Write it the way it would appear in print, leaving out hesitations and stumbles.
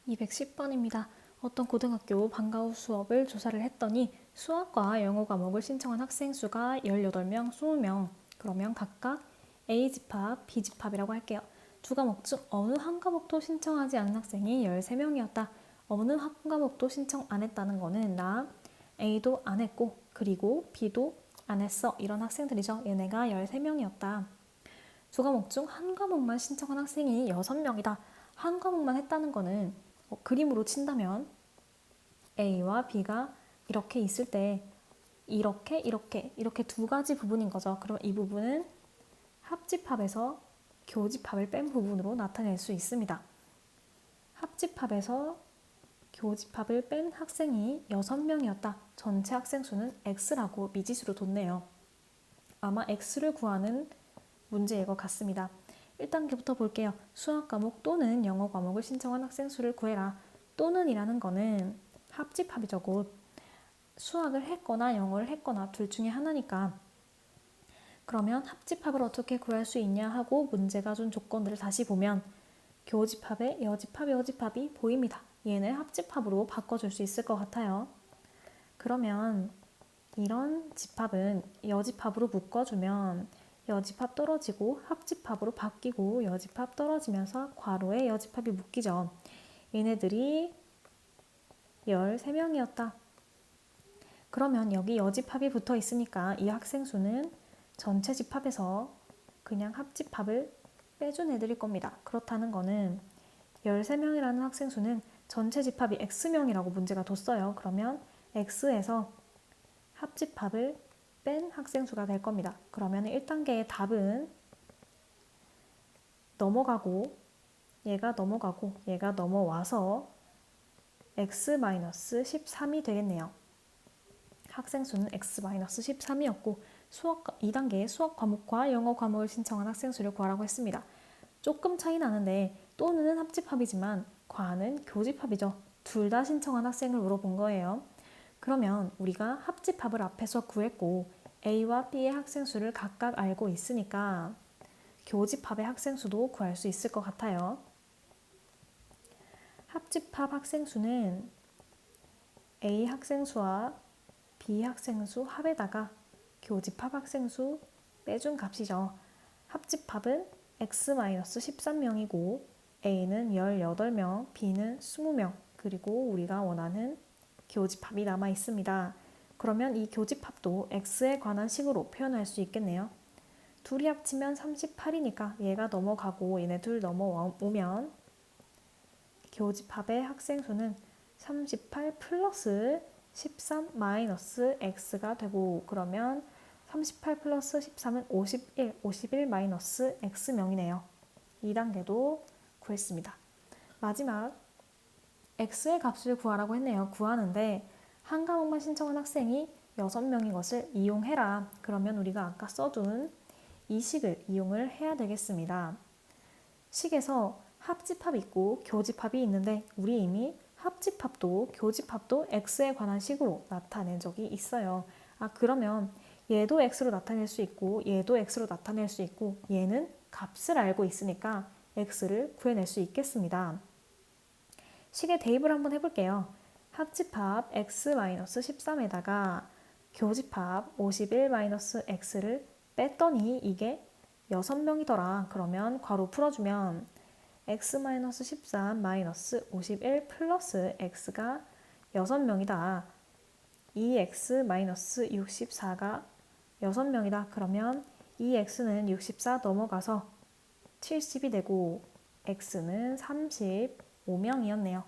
210번입니다. 어떤 고등학교 방과 후 수업을 조사를 했더니 수학과 영어 과목을 신청한 학생 수가 18명, 20명. 그러면 각각 A집합, B집합이라고 할게요. 두 과목 중 어느 한 과목도 신청하지 않은 학생이 13명이었다. 어느 한 과목도 신청 안 했다는 거는 나 A도 안 했고 그리고 B도 안 했어. 이런 학생들이죠. 얘네가 13명이었다. 두 과목 중 한 과목만 신청한 학생이 6명이다. 한 과목만 했다는 거는 그림으로 친다면 A와 B가 이렇게 있을 때 이렇게 두 가지 부분인 거죠. 그럼 이 부분은 합집합에서 교집합을 뺀 부분으로 나타낼 수 있습니다. 합집합에서 교집합을 뺀 학생이 6명이었다. 전체 학생 수는 X라고 미지수로 뒀네요. 아마 X를 구하는 문제일 것 같습니다. 1단계부터 볼게요. 수학 과목 또는 영어 과목을 신청한 학생 수를 구해라. 또는 이라는 거는 합집합이죠. 곧 수학을 했거나 영어를 했거나 둘 중에 하나니까 그러면 합집합을 어떻게 구할 수 있냐 하고 문제가 준 조건들을 다시 보면 교집합에 여집합, 여집합이 보입니다. 얘는 합집합으로 바꿔줄 수 있을 것 같아요. 그러면 이런 집합은 여집합으로 묶어주면 여집합 떨어지고 합집합으로 바뀌고 여집합 떨어지면서 괄호에 여집합이 묶이죠. 얘네들이 13명이었다. 그러면 여기 여집합이 붙어 있으니까 이 학생 수는 전체 집합에서 그냥 합집합을 빼준 애들일 겁니다. 그렇다는 거는 13명이라는 학생 수는 전체 집합이 X명이라고 문제가 뒀어요. 그러면 X에서 합집합을 뺀 학생 수가 될 겁니다. 그러면 1단계의 답은 넘어가고 얘가 넘어가고 얘가 넘어와서 X-13이 되겠네요. 학생 수는 X-13이었고 2단계의 수학 과목과 영어 과목을 신청한 학생 수를 구하라고 했습니다. 조금 차이 나는데 또는 합집합이지만 과는 교집합이죠. 둘 다 신청한 학생을 물어본 거예요. 그러면 우리가 합집합을 앞에서 구했고 A와 B의 학생 수를 각각 알고 있으니까 교집합의 학생 수도 구할 수 있을 것 같아요. 합집합 학생 수는 A 학생 수와 B 학생 수 합에다가 교집합 학생 수 빼준 값이죠. 합집합은 X-13명이고 A는 18명, B는 20명, 그리고 우리가 원하는 교집합이 남아 있습니다. 그러면 이 교집합도 X에 관한 식으로 표현할 수 있겠네요. 둘이 합치면 38이니까 얘가 넘어가고 얘네 둘 넘어오면 교집합의 학생 수는 38 플러스 13 마이너스 X가 되고 그러면 38 플러스 13은 51 마이너스 X명이네요. 2단계도 구했습니다. 마지막 X의 값을 구하라고 했네요. 구하는데 한 과목만 신청한 학생이 6명인 것을 이용해라. 그러면 우리가 아까 써둔 이 식을 이용을 해야 되겠습니다. 식에서 합집합이 있고 교집합이 있는데 우리 이미 합집합도 교집합도 X에 관한 식으로 나타낸 적이 있어요. 그러면 얘도 X로 나타낼 수 있고 얘도 X로 나타낼 수 있고 얘는 값을 알고 있으니까 X를 구해낼 수 있겠습니다. 식에 대입을 한번 해볼게요. 합집합 X-13에다가 교집합 51-X를 뺐더니 이게 6명이더라. 그러면 괄호 풀어주면 X-13-51 플러스 X가 6명이다. 2X-64가 6명이다. 그러면 이 X는 64 넘어가서 70이 되고 X는 35명이었네요.